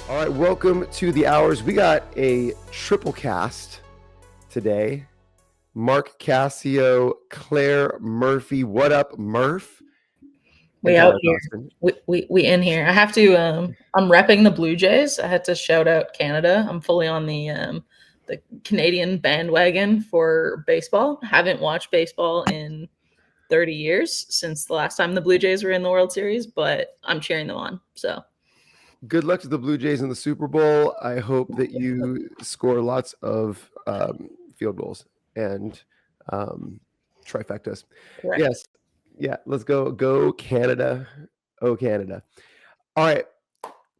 All right, welcome to the Hours. We got a triple cast today. Mark Cascio, Claire Murphy. What up, Murph? We out here. We in here. I have to. I'm repping the Blue Jays. I had to shout out Canada. I'm fully on the Canadian bandwagon for baseball. Haven't watched baseball in 30 years since the last time the Blue Jays were in the World Series, but I'm cheering them on. So Good luck to the Blue Jays in the Super Bowl. I hope that you score lots of field goals and trifectas. correct. Yes. Yeah, let's go. Go Canada. Oh, Canada. All right.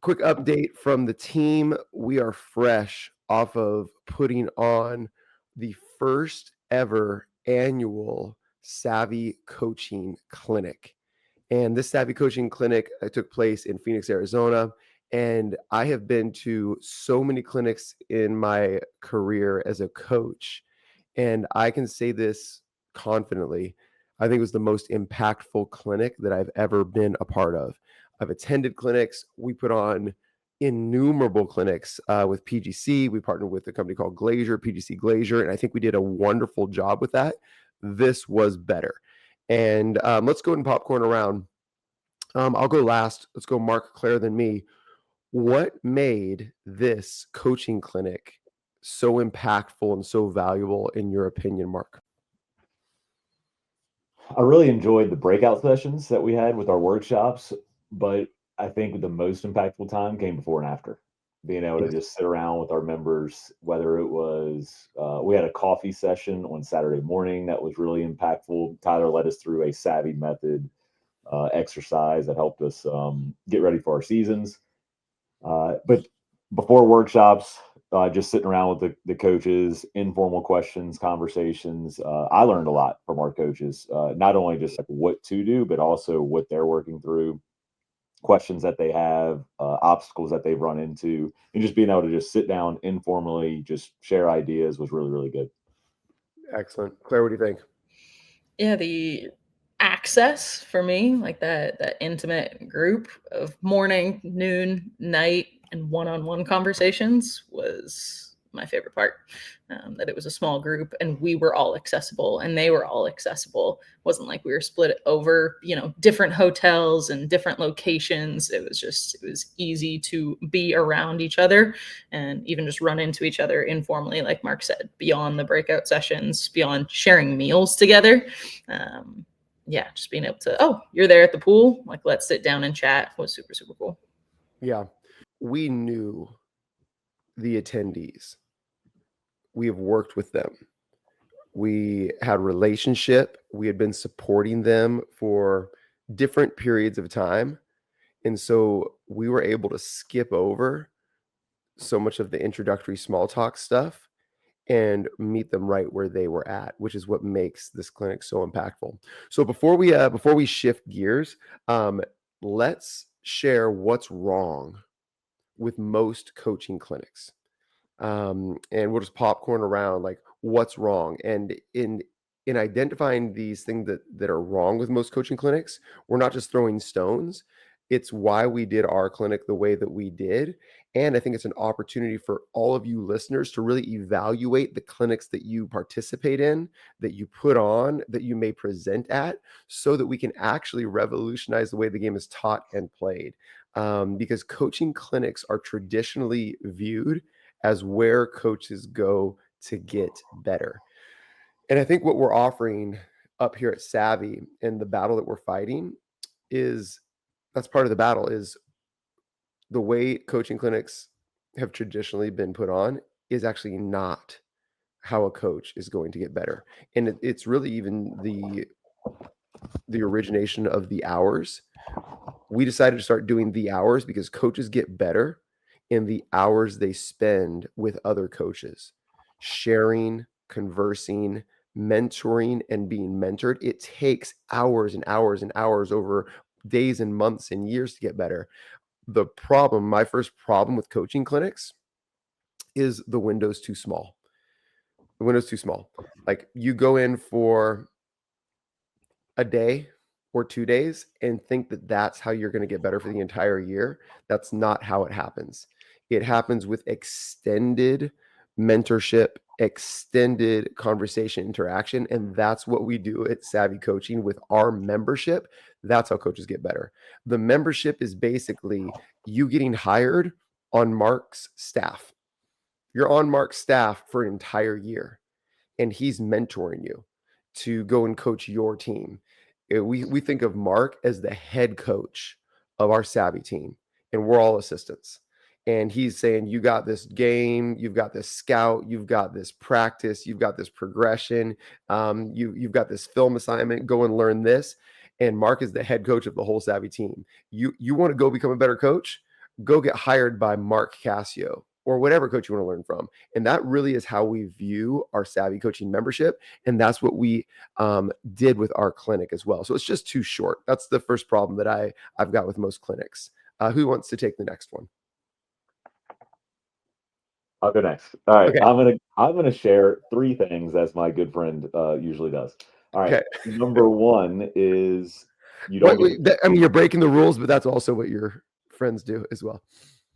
Quick update from the team. We are fresh off of putting on the first ever annual SAVI Coaching Clinic. And this SAVI Coaching Clinic took place in Phoenix, Arizona. And I have been to so many clinics in my career as a coach. And I can say this confidently. I think it was the most impactful clinic that I've ever been a part of. I've attended clinics. We put on innumerable clinics with PGC. We partnered with a company called Glazier, PGC Glazier, and I think we did a wonderful job with that. This was better. And let's go ahead and popcorn around. I'll go last. Let's go Mark, Claire, then me. What made this coaching clinic so impactful and so valuable in your opinion, Mark? I really enjoyed the breakout sessions that we had with our workshops, but I think the most impactful time came before and after. Being able to Yes. just sit around with our members, whether it was we had a coffee session on Saturday morning that was really impactful. Tyler led us through a SAVI method exercise that helped us get ready for our seasons. But before workshops, just sitting around with the coaches, informal questions, conversations. I learned a lot from our coaches, not only just like what to do, but also what they're working through, questions that they have, obstacles that they've run into, and just being able to just sit down informally, just share ideas was really, really good. Excellent. Claire, what do you think? Yeah, the access for me, like that intimate group of morning, noon, night, and one-on-one conversations was my favorite part. That it was a small group and we were all accessible and they were all accessible. It wasn't like we were split over, different hotels and different locations. It was easy to be around each other and even just run into each other informally, like Mark said, beyond the breakout sessions, beyond sharing meals together. Yeah, just being able to, oh, you're there at the pool, like let's sit down and chat was super, super cool. Yeah. We knew the attendees. We have worked with them. We had a relationship. We had been supporting them for different periods of time. And so we were able to skip over so much of the introductory small talk stuff and meet them right where they were at, which is what makes this clinic so impactful. So before we shift gears, let's share what's wrong with most coaching clinics. And we'll just popcorn around like what's wrong. And in identifying these things that are wrong with most coaching clinics, we're not just throwing stones. It's why we did our clinic the way that we did. And I think it's an opportunity for all of you listeners to really evaluate the clinics that you participate in, that you put on, that you may present at, so that we can actually revolutionize the way the game is taught and played. Because coaching clinics are traditionally viewed as where coaches go to get better. And I think what we're offering up here at SAVI and the battle that we're fighting is that's part of the battle is the way coaching clinics have traditionally been put on is actually not how a coach is going to get better. And it's really even the origination of the hours. We decided to start doing the hours because coaches get better in the hours they spend with other coaches, sharing, conversing, mentoring, and being mentored. It takes hours and hours and hours over days and months and years to get better. My first problem with coaching clinics is the window's too small. The window's too small. Like you go in for a day or 2 days and think that that's how you're going to get better for the entire year. That's not how it happens. It happens with extended mentorship, extended conversation interaction. And that's what we do at SAVI Coaching with our membership. That's how coaches get better. The membership is basically you getting hired on Mark's staff. You're on Mark's staff for an entire year, and he's mentoring you to go and coach your team. We think of Mark as the head coach of our SAVI team, and we're all assistants. And he's saying, you got this game, you've got this scout, you've got this practice, you've got this progression, you've got this film assignment, go and learn this. And Mark is the head coach of the whole SAVI team. You want to go become a better coach? Go get hired by Mark Cascio or whatever coach you want to learn from. And that really is how we view our SAVI Coaching membership. And that's what we did with our clinic as well. So it's just too short. That's the first problem that I've got with most clinics. Who wants to take the next one? I'll go next. All right. Okay. I'm gonna share 3 things, as my good friend usually does. All right. Okay. Number 1 is you don't get I mean, you're breaking the rules, but that's also what your friends do as well.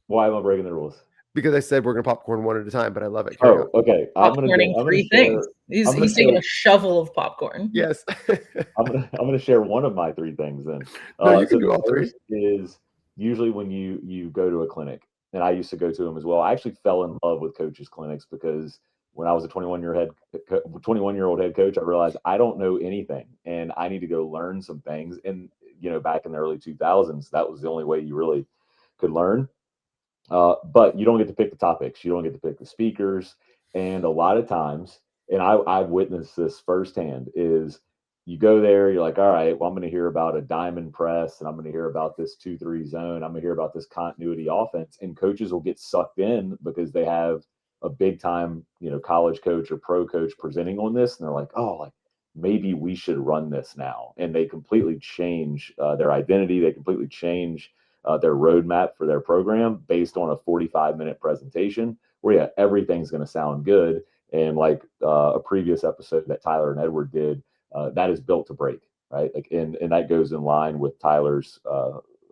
Why am I breaking the rules? Because I said we're going to popcorn one at a time, but I love it. Carry on. Okay. Popcorning 3 things. He's taking a shovel of popcorn. Yes. I'm gonna share one of my 3 things then. No, you can do all 3. First is usually when you go to a clinic, and I used to go to them as well. I actually fell in love with coaches clinics because when I was a 21-year-old head coach, I realized I don't know anything and I need to go learn some things. And back in the early 2000s, that was the only way you really could learn. But you don't get to pick the topics. You don't get to pick the speakers. And a lot of times, and I've witnessed this firsthand, is you go there, you're like, all right, well, I'm going to hear about a diamond press and I'm going to hear about this 2-3 zone. I'm going to hear about this continuity offense. And coaches will get sucked in because they have a big time, college coach or pro coach presenting on this. And they're like, oh, like maybe we should run this now. And they completely change their identity. They completely change their roadmap for their program based on a 45-minute presentation where, everything's going to sound good. And like a previous episode that Tyler and Edward did, that is built to break, right? Like, and that goes in line with Tyler's,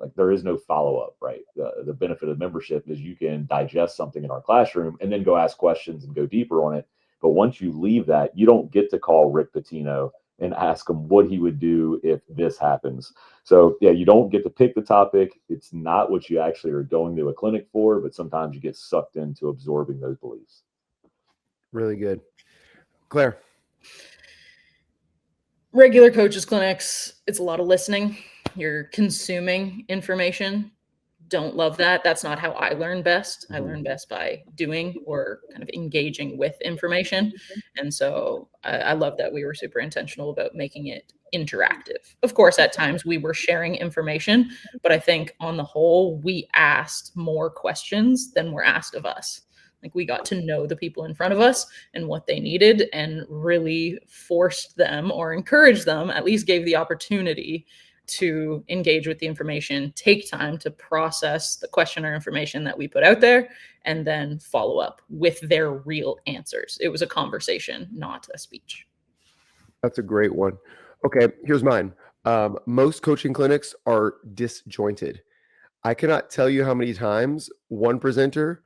like there is no follow-up, right? The benefit of membership is you can digest something in our classroom and then go ask questions and go deeper on it. But once you leave that, you don't get to call Rick Pitino and ask him what he would do if this happens. So yeah, you don't get to pick the topic. It's not what you actually are going to a clinic for, but sometimes you get sucked into absorbing those beliefs. Really good. Claire. Regular coaches clinics, it's a lot of listening. You're consuming information. Don't love that. That's not how I learn best. I learn best by doing or kind of engaging with information. And so I love that we were super intentional about making it interactive. Of course, at times we were sharing information, but I think on the whole, we asked more questions than were asked of us. Like we got to know the people in front of us and what they needed and really forced them or encouraged them, at least gave the opportunity to engage with the information, take time to process the question or information that we put out there, and then follow up with their real answers. It was a conversation, not a speech. That's a great one. Okay, here's mine. Most coaching clinics are disjointed. I cannot tell you how many times one presenter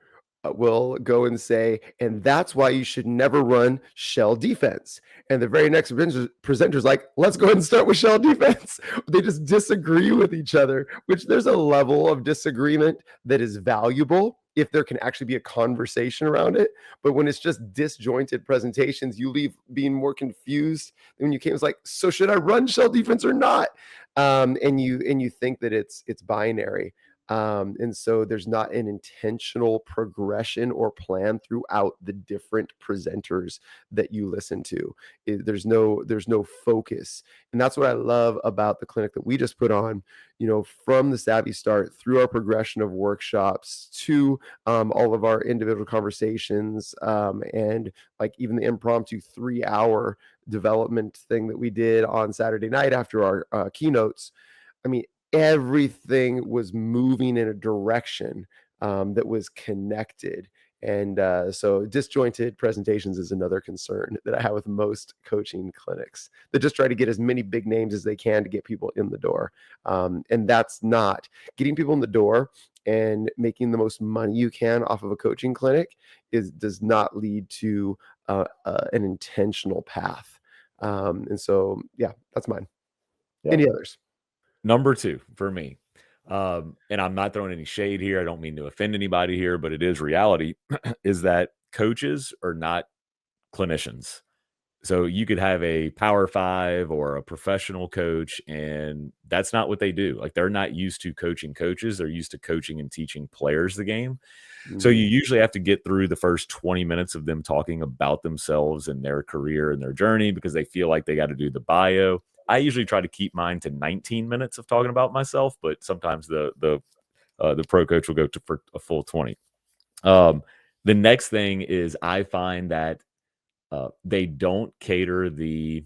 will go and say, and that's why you should never run shell defense. And the very next presenter's like, let's go ahead and start with shell defense. They just disagree with each other, which there's a level of disagreement that is valuable if there can actually be a conversation around it. But when it's just disjointed presentations, you leave being more confused than when you came. It's like, so should I run shell defense or not? And you think that it's binary. And so there's not an intentional progression or plan throughout the different presenters that you listen to. There's no focus. And that's what I love about the clinic that we just put on, from the SAVI start through our progression of workshops to all of our individual conversations, and like even the impromptu 3-hour development thing that we did on Saturday night after our keynotes. I mean, everything was moving in a direction that was connected. And so disjointed presentations is another concern that I have with most coaching clinics. They just try to get as many big names as they can to get people in the door. And that's not getting people in the door and making the most money you can off of a coaching clinic does not lead to an intentional path. And so, yeah, that's mine. Yeah. Any others? Number 2 for me. And I'm not throwing any shade here. I don't mean to offend anybody here, but it is reality is that coaches are not clinicians. So you could have a Power 5 or a professional coach, and that's not what they do. Like, they're not used to coaching coaches. They're used to coaching and teaching players the game. So you usually have to get through the first 20 minutes of them talking about themselves and their career and their journey because they feel like they got to do the bio. I usually try to keep mine to 19 minutes of talking about myself, but sometimes the pro coach will go for a full 20. The next thing is I find that they don't cater the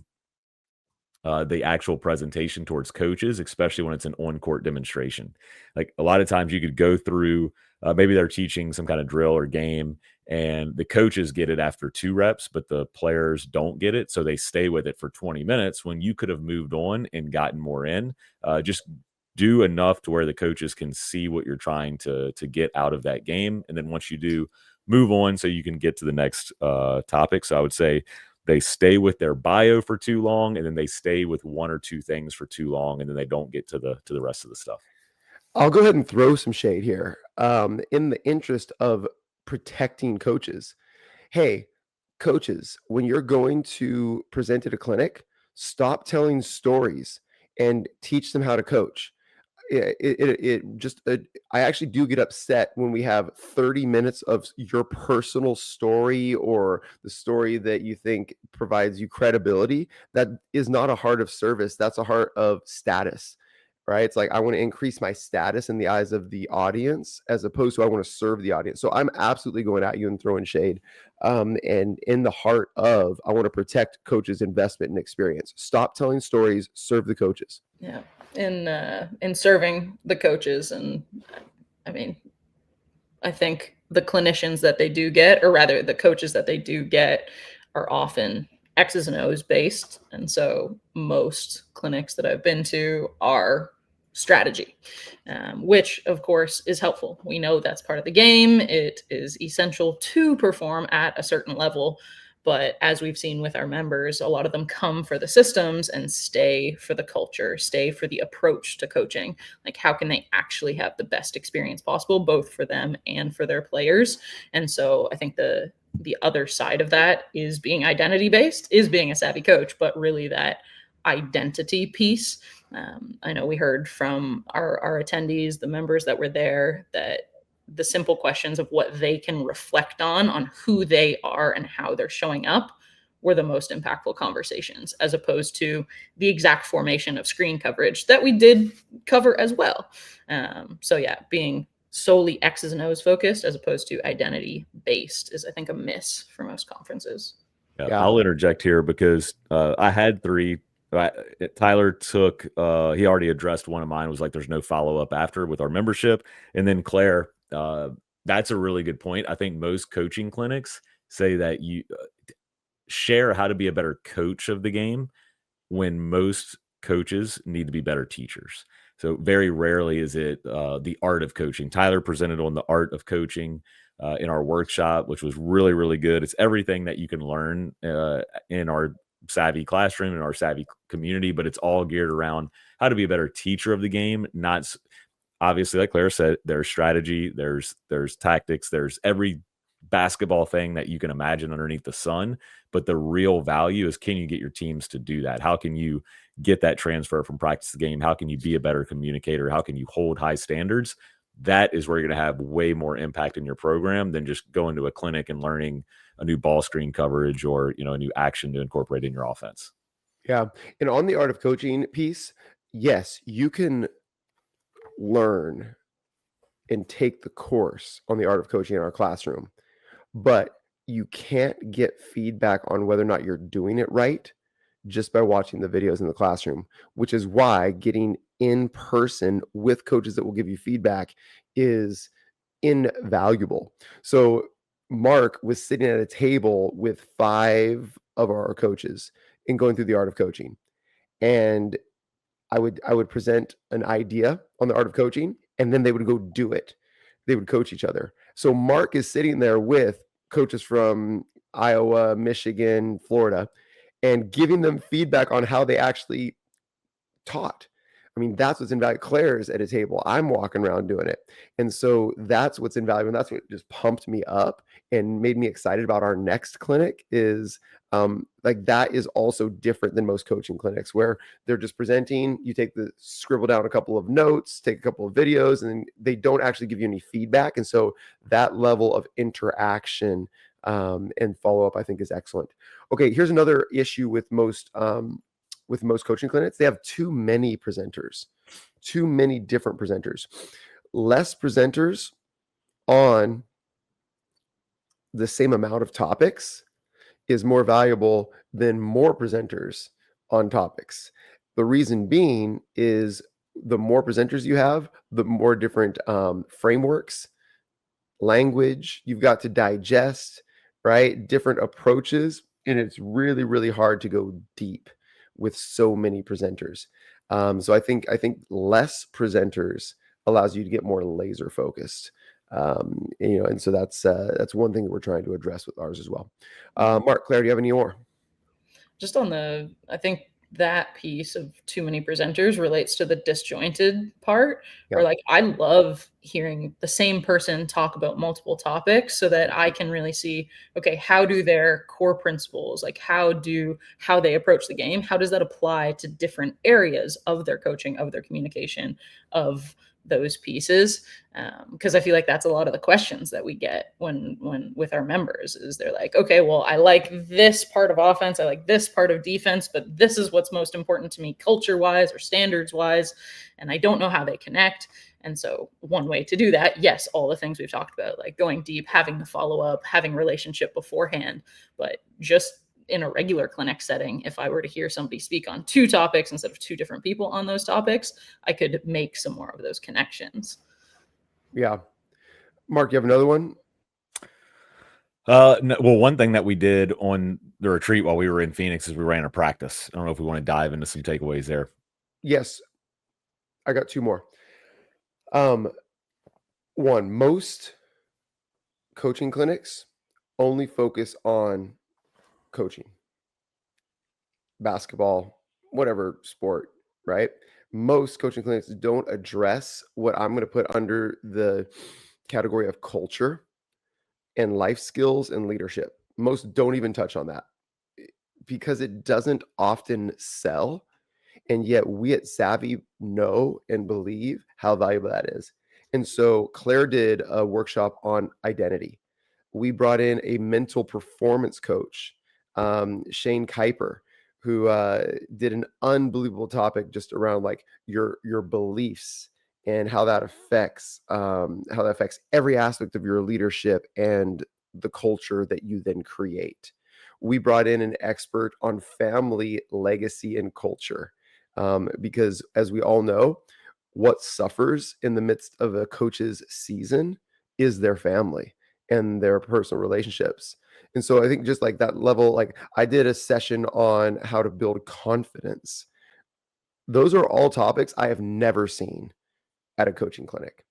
actual presentation towards coaches, especially when it's an on-court demonstration. Like, a lot of times you could go through, maybe they're teaching some kind of drill or game, and the coaches get it after 2 reps, but the players don't get it. So they stay with it for 20 minutes when you could have moved on and gotten more in. Just do enough to where the coaches can see what you're trying to get out of that game. And then once you do, move on so you can get to the next topic. So I would say they stay with their bio for too long, and then they stay with 1 or 2 things for too long, and then they don't get to the rest of the stuff. I'll go ahead and throw some shade here. In the interest of protecting coaches. Hey, coaches, when you're going to present at a clinic, stop telling stories and teach them how to coach. I actually do get upset when we have 30 minutes of your personal story or the story that you think provides you credibility. That is not a heart of service. That's a heart of status, right? It's like, I want to increase my status in the eyes of the audience as opposed to I want to serve the audience. So I'm absolutely going at you and throwing shade. And in the heart of, I want to protect coaches' investment and experience. Stop telling stories, serve the coaches. Yeah. In serving the coaches. And I mean, I think the clinicians that they do get, or rather the coaches that they do get, are often X's and O's based. And so most clinics that I've been to are strategy, which of course is helpful. We know that's part of the game. It is essential to perform at a certain level. But as we've seen with our members, a lot of them come for the systems and stay for the culture, stay for the approach to coaching. Like, how can they actually have the best experience possible, both for them and for their players? And so I think the other side of that is being identity based, is being a savvy coach, but really that identity piece. I know we heard from our attendees, the members that were there, that the simple questions of what they can reflect on who they are and how they're showing up were the most impactful conversations, as opposed to the exact formation of screen coverage that we did cover as well. So yeah, being solely X's and O's focused as opposed to identity based is, I think, a miss for most conferences. Yeah. I'll interject here because I had 3. Tyler took, he already addressed one of mine, was like, there's no follow-up after with our membership. And then Claire, that's a really good point. I think most coaching clinics say that you share how to be a better coach of the game when most coaches need to be better teachers. So very rarely is it the art of coaching. Tyler presented on the art of coaching in our workshop, which was really, really good. It's everything that you can learn in our SAVI classroom, in our SAVI community, but it's all geared around how to be a better teacher of the game. Not obviously, like Claire said, there's strategy, there's tactics, there's every basketball thing that you can imagine underneath the sun. But the real value is, can you get your teams to do that? How can you get that transfer from practice to game? How can you be a better communicator? How can you hold high standards? That is where you're going to have way more impact in your program than just going to a clinic and learning a new ball screen coverage or, a new action to incorporate in your offense. Yeah. And on the art of coaching piece, yes, you can learn and take the course on the art of coaching in our classroom, but you can't get feedback on whether or not you're doing it right just by watching the videos in the classroom, which is why getting in person with coaches that will give you feedback is invaluable. So Mark was sitting at a table with 5 of our coaches and going through the art of coaching. And I would present an idea on the art of coaching, and then they would go do it. They would coach each other. So Mark is sitting there with coaches from Iowa, Michigan, Florida, and giving them feedback on how they actually taught. I mean, that's what's invaluable. Claire's at a table. I'm walking around doing it. And so that's what's invaluable. And that's what just pumped me up and made me excited about our next clinic is like that is also different than most coaching clinics where they're just presenting. You scribble down a couple of notes, take a couple of videos, and they don't actually give you any feedback. And so that level of interaction and follow up, I think, is excellent. Okay, here's another issue with most coaching clinics. They have too many presenters, too many different presenters. Less presenters on the same amount of topics is more valuable than more presenters on topics. The reason being is the more presenters you have, the more different frameworks, language you've got to digest, right? Different approaches. And it's really, really hard to go deep with so many presenters. So I think less presenters allows you to get more laser focused. And so that's one thing that we're trying to address with ours as well. Mark, Claire, do you have any more? Just on I think that piece of too many presenters relates to the disjointed part where like I love hearing the same person talk about multiple topics so that I can really see, okay, how do their core principles, like how they approach the game, how does that apply to different areas of their coaching, of their communication, of those pieces, because I feel like that's a lot of the questions that we get when with our members is they're like, okay, well, I like this part of offense, I like this part of defense, but this is what's most important to me culture wise or standards wise, and I don't know how they connect. And so one way to do that, yes, all the things we've talked about, like going deep, having the follow up, having relationship beforehand, but just in a regular clinic setting, if I were to hear somebody speak on 2 topics instead of 2 different people on those topics, I could make some more of those connections. Yeah. Mark, you have another one? No, well, one thing that we did on the retreat while we were in Phoenix is we ran a practice. I don't know if we want to dive into some takeaways there. Yes. I got 2 more. One, most coaching clinics only focus on coaching, basketball, whatever sport, right? Most coaching clinics don't address what I'm going to put under the category of culture and life skills and leadership. Most don't even touch on that because it doesn't often sell. And yet we at SAVI know and believe how valuable that is. And so Claire did a workshop on identity. We brought in a mental performance coach, Shane Kuiper, who did an unbelievable topic just around like your beliefs and how that affects every aspect of your leadership and the culture that you then create. We brought in an expert on family legacy and culture. Because as we all know, what suffers in the midst of a coach's season is their family and their personal relationships. And so I think just like that level, like I did a session on how to build confidence. Those are all topics I have never seen at a coaching clinic.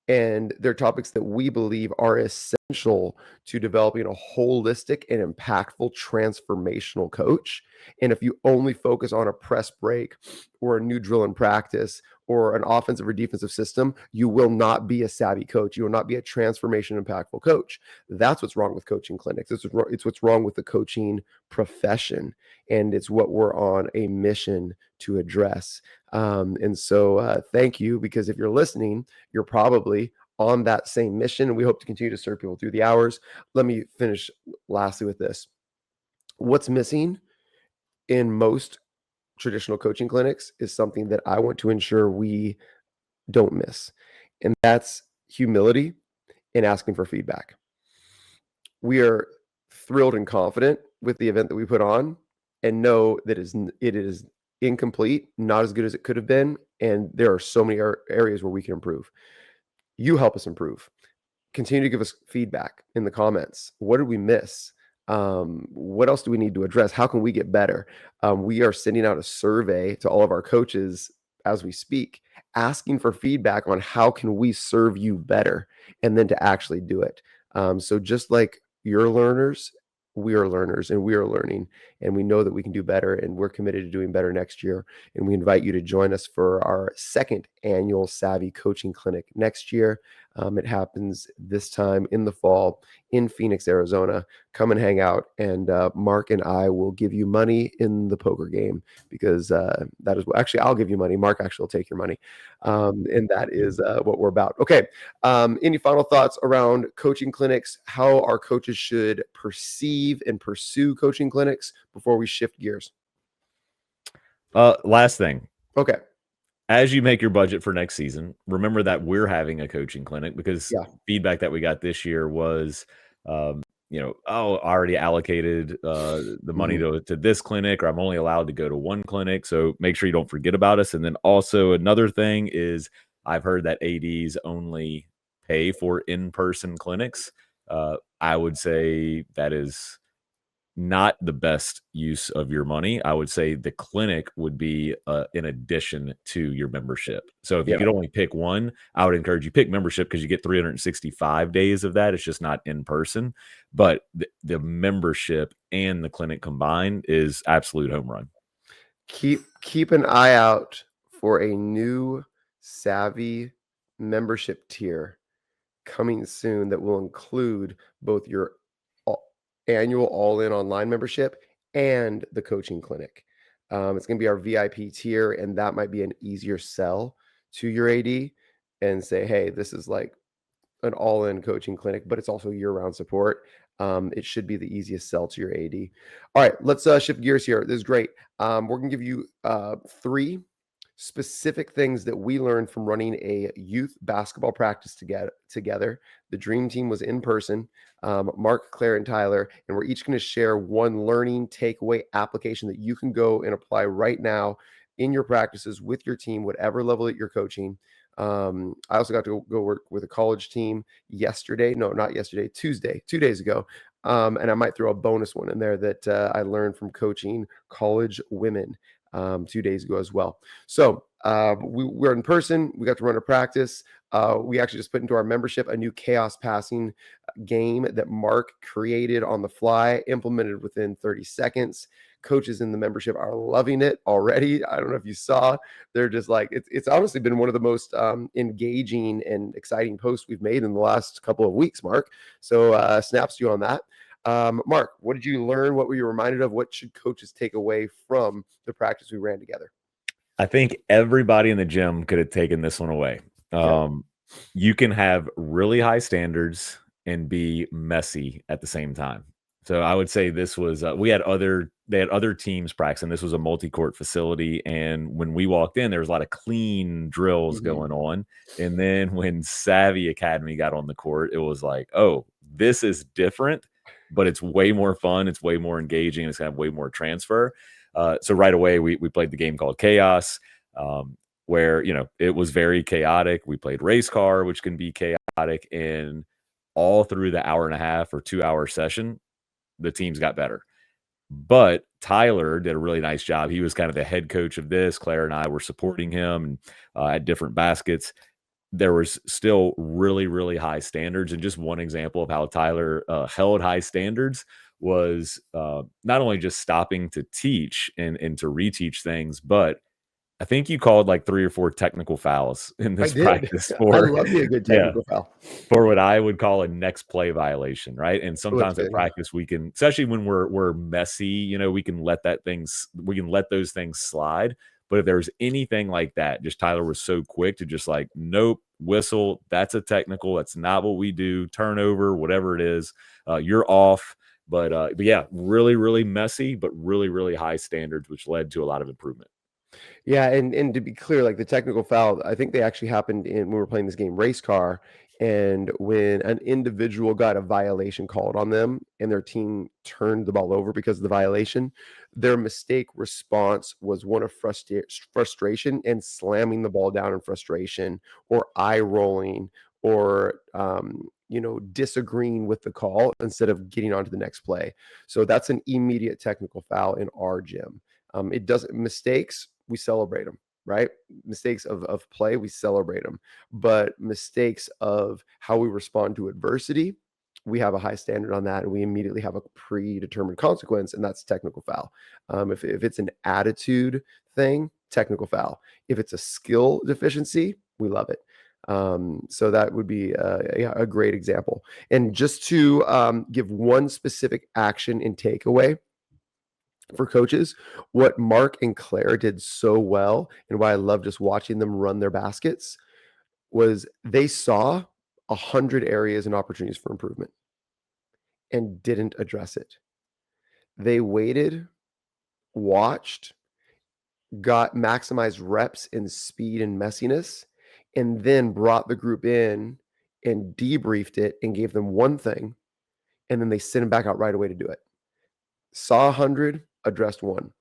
And they're topics that we believe are essential to developing a holistic and impactful transformational coach. And if you only focus on a press break or a new drill in practice or an offensive or defensive system, you will not be a savvy coach. You will not be a transformation impactful coach. That's what's wrong with coaching clinics. It's what's wrong with the coaching profession. And it's what we're on a mission to address. And so thank you, because if you're listening, you're probably on that same mission. And we hope to continue to serve people through the hours. Let me finish lastly with this. What's missing in most traditional coaching clinics is something that I want to ensure we don't miss. And that's humility and asking for feedback. We are thrilled and confident with the event that we put on and know that it is incomplete, not as good as it could have been. And there are so many areas where we can improve. You help us improve. continue to give us feedback in the comments. What did we miss? What else do we need to address? How can we get better? We are sending out a survey to all of our coaches as we speak, asking for feedback on how can we serve you better, and then to actually do it. So just like you're learners, we are learners, and we are learning, and we know that we can do better, and we're committed to doing better next year. And we invite you to join us for our second annual SAVI Coaching Clinic next year. It happens this time in the fall in Phoenix, Arizona. Come and hang out, and Mark and I will give you money in the poker game, because that is actually, I'll give you money. Mark actually will take your money, and that is what we're about. Okay. Any final thoughts around coaching clinics, how our coaches should perceive and pursue coaching clinics before we shift gears? Last thing. Okay. As you make your budget for next season, remember that we're having a coaching clinic, because feedback that we got this year was, I already allocated the money to this clinic, or I'm only allowed to go to one clinic. So make sure you don't forget about us. And then also another thing is, I've heard that ADs only pay for in-person clinics. I would say that is not the best use of your money. I would say the clinic would be in addition to your membership. So if you could only pick one, I would encourage you pick membership, because you get 365 days of that. It's just not in person, but the membership and the clinic combined is absolute home run. Keep an eye out for a new SAVI membership tier coming soon that will include both your annual all-in online membership and the coaching clinic. It's going to be our VIP tier, and that might be an easier sell to your AD and say, hey, this is like an all-in coaching clinic, but it's also year-round support. It should be the easiest sell to your AD. All right, let's shift gears here. This is great. We're going to give you 3 specific things that we learned from running a youth basketball practice together. The dream team was in person, Mark, Claire, and Tyler, and we're each going to share one learning takeaway application that you can go and apply right now in your practices with your team, whatever level that you're coaching. I also got to go work with a college team yesterday. No, not yesterday, Tuesday, 2 days ago. And I might throw a bonus one in there that I learned from coaching college women 2 days ago as well. So we're in person. We got to run a practice. We actually just put into our membership a new chaos passing game that Mark created on the fly, implemented within 30 seconds. Coaches in the membership are loving it already. I don't know if you saw, they're just like, it's honestly been one of the most engaging and exciting posts we've made in the last couple of weeks, Mark. So snaps to you on that. Mark, what did you learn? What were you reminded of? What should coaches take away from the practice we ran together? I think everybody in the gym could have taken this one away. You can have really high standards and be messy at the same time. So I would say this was, they had other teams practicing. This was a multi-court facility. And when we walked in, there was a lot of clean drills going on. And then when SAVI Academy got on the court, it was like, oh, this is different, but it's way more fun. It's way more engaging. It's kind of way more transfer. So right away, we played the game called Chaos, where, it was very chaotic. We played Race Car, which can be chaotic. And all through the 1.5 or 2 hour session, the teams got better. But Tyler did a really nice job. He was kind of the head coach of this. Claire and I were supporting him at different baskets. There was still really, really high standards. And just one example of how Tyler held high standards was not only just stopping to teach and to reteach things, but I think you called like 3 or 4 technical fouls in this practice. I love me a good technical foul. For what I would call a next play violation, right? And sometimes at practice we can, especially when we're messy, we can let those things slide. But if there's anything like that, just Tyler was so quick to just like, nope, whistle, that's a technical, that's not what we do, turnover, whatever it is, you're off. But yeah, really, really messy, but really, really high standards, which led to a lot of improvement. Yeah, and to be clear, like the technical foul, I think they actually happened when we were playing this game Race Car, and when an individual got a violation called on them and their team turned the ball over because of the violation, their mistake response was one of frustration and slamming the ball down in frustration, or eye rolling, or disagreeing with the call instead of getting on to the next play. So that's an immediate technical foul in our gym. It doesn't, mistakes, we celebrate them, right? Mistakes of play, we celebrate them. But mistakes of how we respond to adversity, we have a high standard on that, and we immediately have a predetermined consequence, and that's technical foul. If it's an attitude thing, technical foul. If it's a skill deficiency, we love it. So that would be a great example. And just to give one specific action and takeaway for coaches, what Mark and Claire did so well, and why I love just watching them run their baskets, was they saw 100 areas and opportunities for improvement and didn't address it. They waited, watched, got maximized reps in speed and messiness, and then brought the group in and debriefed it and gave them one thing, and then they sent them back out right away to do it. Saw 100, addressed one.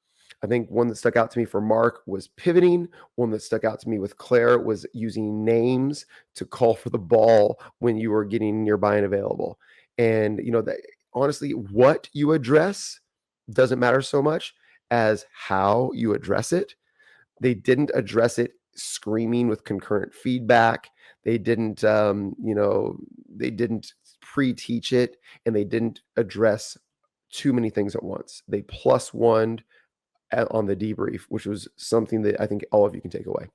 I think one that stuck out to me for Mark was pivoting. One that stuck out to me with Claire was using names to call for the ball when you were getting nearby and available. And, that honestly, what you address doesn't matter so much as how you address it. They didn't address it screaming with concurrent feedback. They didn't, they didn't pre-teach it, and they didn't address too many things at once. They plus one on the debrief, which was something that I think all of you can take away.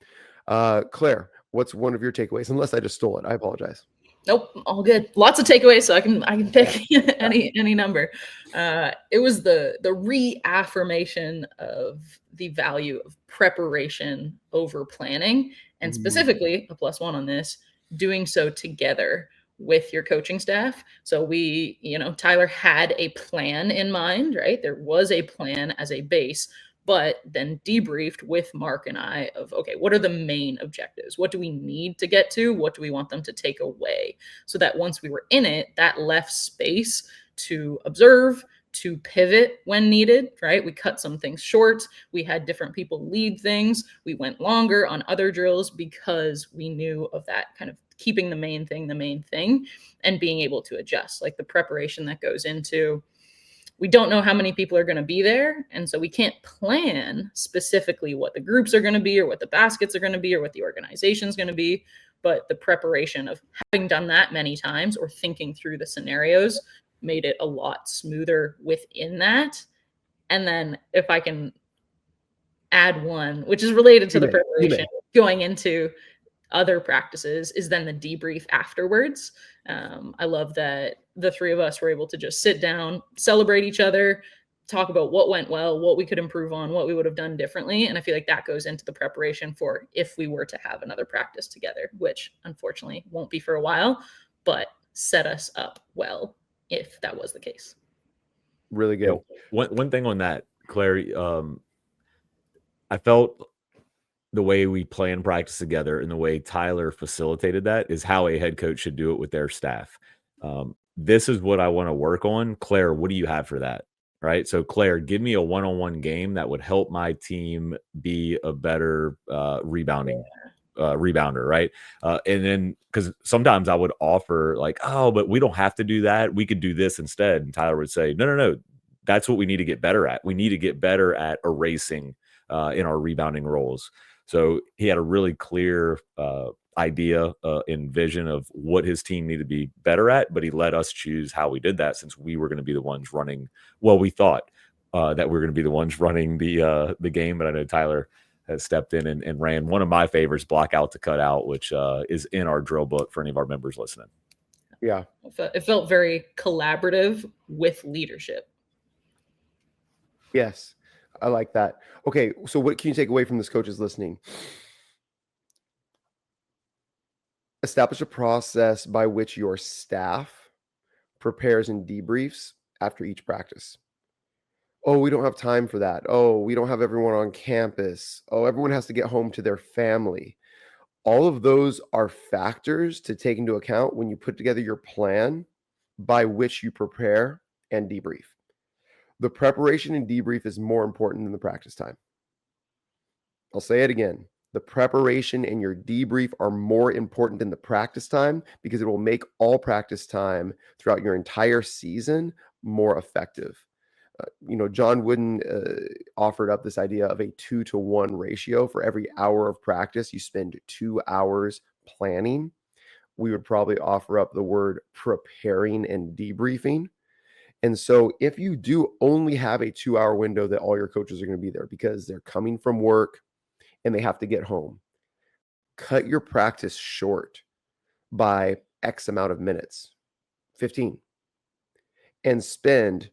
Claire, what's one of your takeaways? Unless I just stole it, I apologize. Nope, all good. Lots of takeaways, so I can pick any number. It was the reaffirmation of the value of preparation over planning, and specifically a +1 on this, doing so together with your coaching staff. So we, Tyler had a plan in mind, right? There was a plan as a base, but then debriefed with Mark and I of, okay, what are the main objectives? What do we need to get to? What do we want them to take away? So that once we were in it, that left space to observe, to pivot when needed, right? We cut some things short. We had different people lead things. We went longer on other drills because we knew of that kind of keeping the main thing, and being able to adjust, like the preparation that goes into, we don't know how many people are going to be there. And so we can't plan specifically what the groups are going to be, or what the baskets are going to be, or what the organization is going to be. But the preparation of having done that many times, or thinking through the scenarios, made it a lot smoother within that. And then if I can add one, which is related to the preparation going into other practices, is then the debrief afterwards. I love that the three of us were able to just sit down, celebrate each other, talk about what went well, what we could improve on, what we would have done differently. And I feel like that goes into the preparation for if we were to have another practice together, which unfortunately won't be for a while, but set us up well if that was the case. Really good. One thing on that, Claire, I felt the way we plan practice together and the way Tyler facilitated that is how a head coach should do it with their staff. This is what I want to work on. Claire, what do you have for that? Right. So Claire, give me a one-on-one game that would help my team be a better rebounder. Right. And then, because sometimes I would offer like, oh, but we don't have to do that. We could do this instead. And Tyler would say, no. That's what we need to get better at. We need to get better at erasing in our rebounding roles. So he had a really clear idea and vision of what his team needed to be better at, but he let us choose how we did that, since we were going to be the ones running. Well, we thought that we were going to be the ones running the game, but I know Tyler has stepped in and ran one of my favorites, block out to cut out, which is in our drill book for any of our members listening. Yeah. It felt very collaborative with leadership. Yes. I like that. Okay, so what can you take away from this, coaches listening? Establish a process by which your staff prepares and debriefs after each practice. Oh, we don't have time for that. Oh, we don't have everyone on campus. Oh, everyone has to get home to their family. All of those are factors to take into account when you put together your plan by which you prepare and debrief. The preparation and debrief is more important than the practice time. I'll say it again. The preparation and your debrief are more important than the practice time because it will make all practice time throughout your entire season more effective. John Wooden offered up this idea of a 2-to-1 ratio. For every hour of practice, you spend 2 hours planning. We would probably offer up the word preparing and debriefing. And so if you do only have a 2-hour window that all your coaches are going to be there because they're coming from work and they have to get home, cut your practice short by X amount of minutes, 15, and spend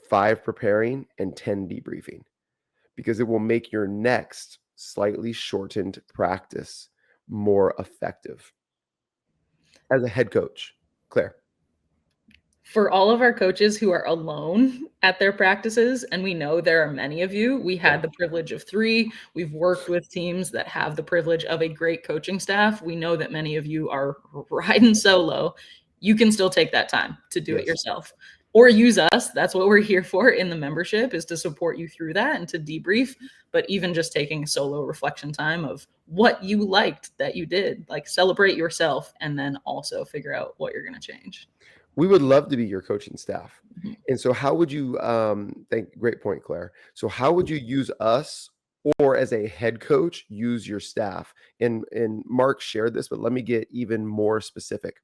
5 preparing and 10 debriefing, because it will make your next slightly shortened practice more effective. As a head coach, Claire. For all of our coaches who are alone at their practices, and we know there are many of you, we had the privilege of 3. We've worked with teams that have the privilege of a great coaching staff. We know that many of you are riding solo. You can still take that time to do it yourself or use us. That's what we're here for in the membership, is to support you through that and to debrief. But even just taking a solo reflection time of what you liked that you did, like celebrate yourself, and then also figure out what you're going to change. We would love to be your coaching staff. Mhm. And so how would you, great point, Claire. So how would you use us, or as a head coach, use your staff? And Mark shared this, but let me get even more specific.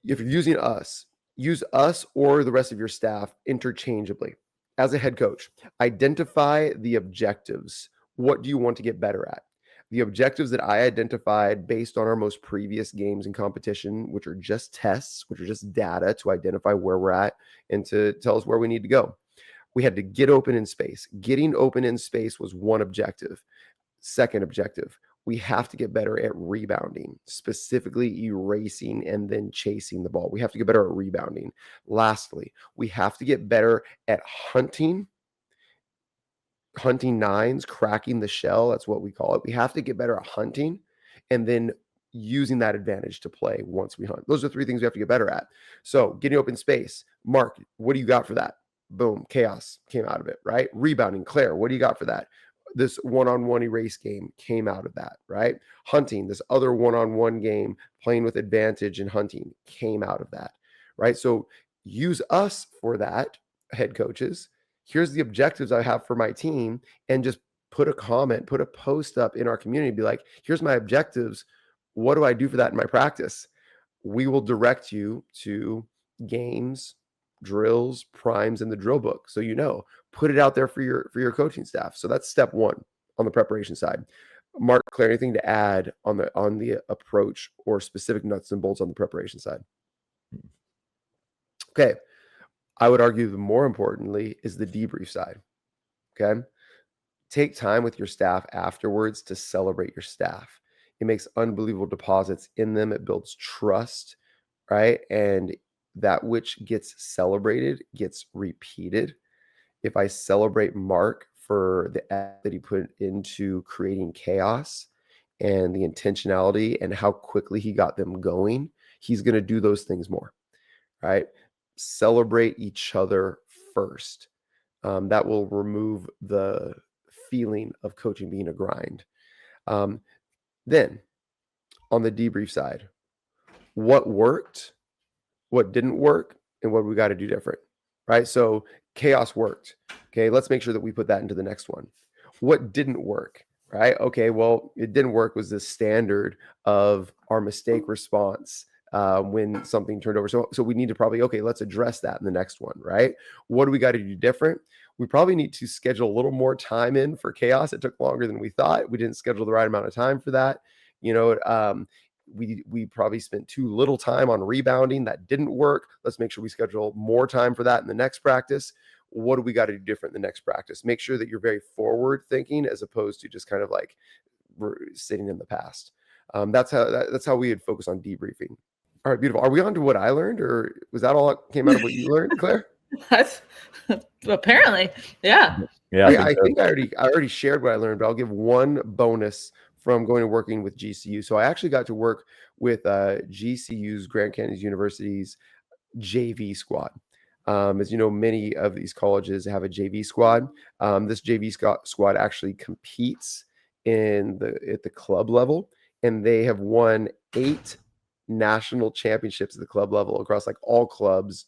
If you're using us, use us or the rest of your staff interchangeably. As a head coach, identify the objectives. What do you want to get better at? The objectives that I identified based on our most previous games and competition, which are just tests, which are just data to identify where we're at and to tell us where we need to go. We had to get open in space. Getting open in space was one objective. Second objective, we have to get better at rebounding, specifically erasing and then chasing the ball. We have to get better at rebounding. Lastly, we have to get better at hunting nines, cracking the shell. That's what we call it. We have to get better at hunting and then using that advantage to play once we hunt. Those are 3 things we have to get better at. So getting open space. Mark, what do you got for that? Boom, chaos came out of it, right? Rebounding. Claire, what do you got for that? This one-on-one erase game came out of that, right? Hunting, this other one-on-one game, playing with advantage and hunting, came out of that, right? So use us for that, head coaches. Here's the objectives I have for my team, and just put a comment, put a post up in our community, be like, here's my objectives. What do I do for that in my practice? We will direct you to games, drills, primes in the drill book. So, put it out there for your coaching staff. So that's step 1 on the preparation side. Mark, Claire, anything to add on the approach or specific nuts and bolts on the preparation side? Okay. I would argue the more importantly is the debrief side. Okay. Take time with your staff afterwards to celebrate your staff. It makes unbelievable deposits in them. It builds trust, right? And that which gets celebrated gets repeated. If I celebrate Mark for the effort that he put into creating chaos and the intentionality and how quickly he got them going, he's going to do those things more, right? Celebrate each other first. That will remove the feeling of coaching being a grind. Then on the debrief side, what worked, what didn't work, and what we got to do different, right? So chaos worked. Okay, let's make sure that we put that into the next one. What didn't work, right? Okay, well, it didn't work was the standard of our mistake response when something turned over. So we need to probably, let's address that in the next one, right? What do we got to do different? We probably need to schedule a little more time in for chaos. It took longer than we thought. We didn't schedule the right amount of time for that. We probably spent too little time on rebounding. That didn't work. Let's make sure we schedule more time for that in the next practice. What do we got to do different in the next practice? Make sure that you're very forward thinking as opposed to just kind of like sitting in the past. That's how we would focus on debriefing. All right, beautiful. Are we on to what I learned, or was that all that came out of what you learned, Claire? That's apparently, yeah. Yeah, I think I already shared what I learned, but I'll give one bonus from going to working with GCU. So I actually got to work with GCU's, Grand Canyon University's JV squad. As you know, many of these colleges have a JV squad. This JV squad actually competes at the club level, and they have won 8 national championships at the club level across like all clubs,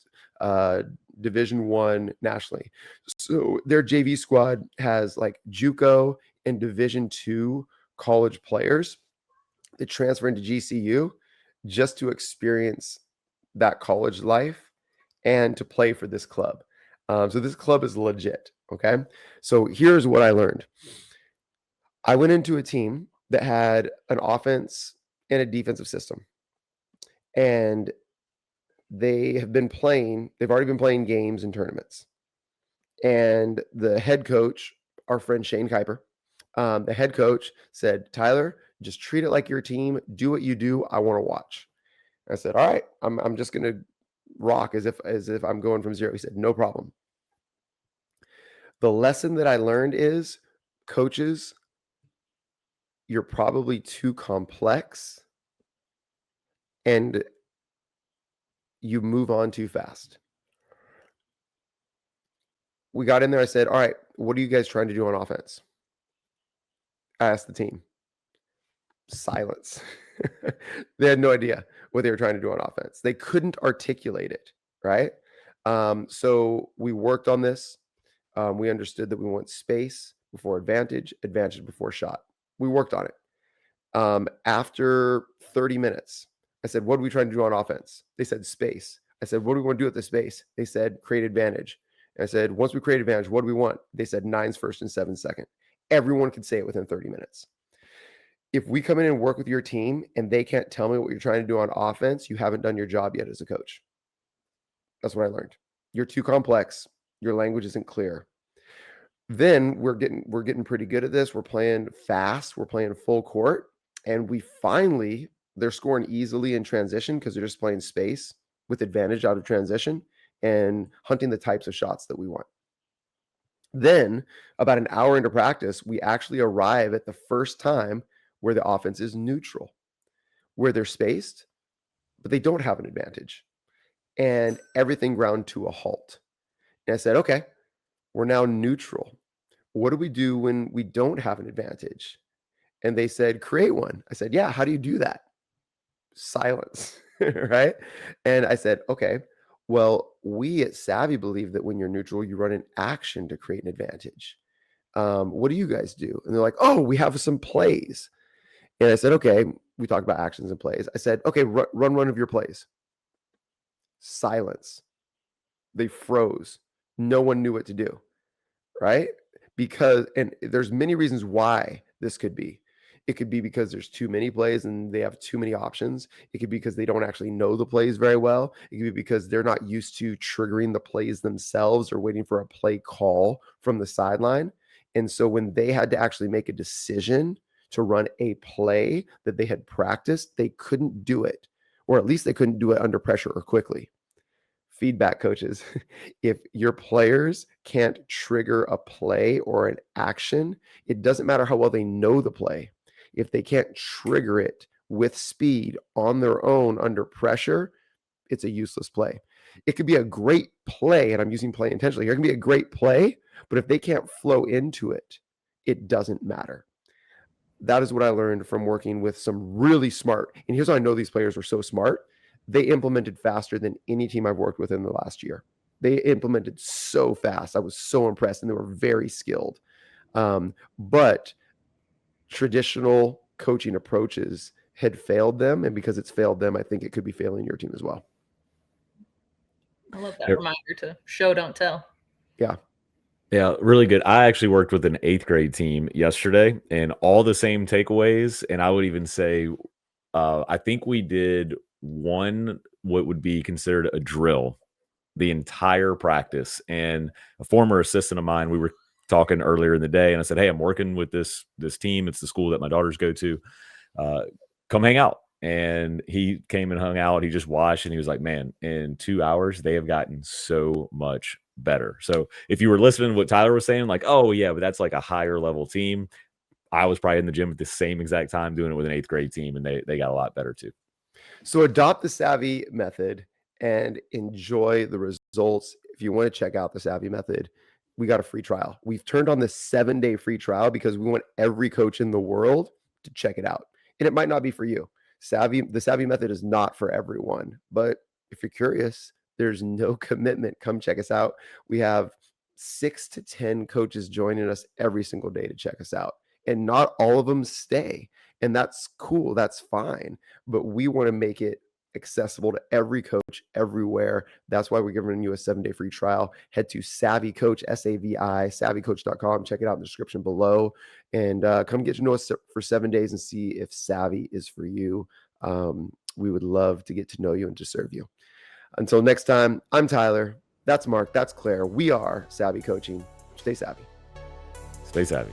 Division 1 nationally. So their JV squad has like JUCO and Division 2 college players that transfer into GCU just to experience that college life and to play for this club. So this club is legit. Okay. So here's what I learned. I went into a team that had an offense and a defensive system. And they've already been playing games and tournaments. And the head coach, our friend Shane Kuiper, the head coach said, Tyler, just treat it like your team. Do what you do. I want to watch. I said, all right, I'm just going to rock as if I'm going from zero. He said, no problem. The lesson that I learned is, coaches, you're probably too complex and you move on too fast. We got in there. I said, all right, what are you guys trying to do on offense? I asked the team. Silence. They had no idea what they were trying to do on offense. They couldn't articulate it, right? So we worked on this. We understood that we want space before advantage, advantage before shot. We worked on it. After 30 minutes, I said, what are we trying to do on offense? They said space. I said, what do we want to do with the space? They said, create advantage. And I said, once we create advantage, what do we want? They said 9s first and 7s second. Everyone could say it within 30 minutes. If we come in and work with your team and they can't tell me what you're trying to do on offense, you haven't done your job yet as a coach. That's what I learned. You're too complex. Your language isn't clear. Then we're getting pretty good at this. We're playing fast. We're playing full court. And they're scoring easily in transition because they're just playing space with advantage out of transition and hunting the types of shots that we want. Then about an hour into practice, we actually arrive at the first time where the offense is neutral, where they're spaced, but they don't have an advantage. And everything ground to a halt. And I said, okay, we're now neutral. What do we do when we don't have an advantage? And they said, create one. I said, yeah, how do you do that? Silence, right? And I said, okay, well, we at SAVI believe that when you're neutral, you run an action to create an advantage. What do you guys do? And they're like, oh, we have some plays. And I said, okay, we talked about actions and plays. I said, okay, run one of your plays. Silence. They froze. No one knew what to do, right? And there's many reasons why this could be. It could be because there's too many plays and they have too many options. It could be because they don't actually know the plays very well. It could be because they're not used to triggering the plays themselves or waiting for a play call from the sideline. And so when they had to actually make a decision to run a play that they had practiced, they couldn't do it, or at least they couldn't do it under pressure or quickly. Feedback, coaches. If your players can't trigger a play or an action, it doesn't matter how well they know the play. If they can't trigger it with speed on their own under pressure, it's a useless play. It could be a great play, and I'm using play intentionally here. It can be a great play, but if they can't flow into it, it doesn't matter. That is what I learned from working with some really smart, and here's how I know these players were so smart. They implemented faster than any team I've worked with in the last year. They implemented so fast. I was so impressed, and they were very skilled. But traditional coaching approaches had failed them. And because it's failed them, I think it could be failing your team as well. I love that reminder to show, don't tell. Yeah. Yeah, really good. I actually worked with an 8th grade team yesterday and all the same takeaways. And I would even say, I think we did what would be considered a drill the entire practice. And a former assistant of mine, we were talking earlier in the day, and I said, hey, I'm working with this team. It's the school that my daughters go to. Come hang out. And he came and hung out. He just watched, and he was like, man, in 2 hours, they have gotten so much better. So if you were listening to what Tyler was saying, like, oh, yeah, but that's like a higher level team. I was probably in the gym at the same exact time doing it with an 8th grade team, and they got a lot better too. So adopt the SAVI method and enjoy the results. If you want to check out the SAVI method, we got a free trial. We've turned on this 7-day free trial because we want every coach in the world to check it out. And it might not be for you. The SAVI method is not for everyone, but if you're curious, there's no commitment. Come check us out. We have 6 to 10 coaches joining us every single day to check us out. And not all of them stay. And that's cool. That's fine. But we want to make it accessible to every coach everywhere. That's why we're giving you a 7-day free trial. Head to SAVI Coach, SAVI, SAVIcoach.com. Check it out in the description below, and come get to know us for 7 days and see if SAVI is for you. We would love to get to know you and to serve you. Until next time, I'm Tyler. That's Mark. That's Claire. We are SAVI Coaching. Stay savvy. Stay savvy.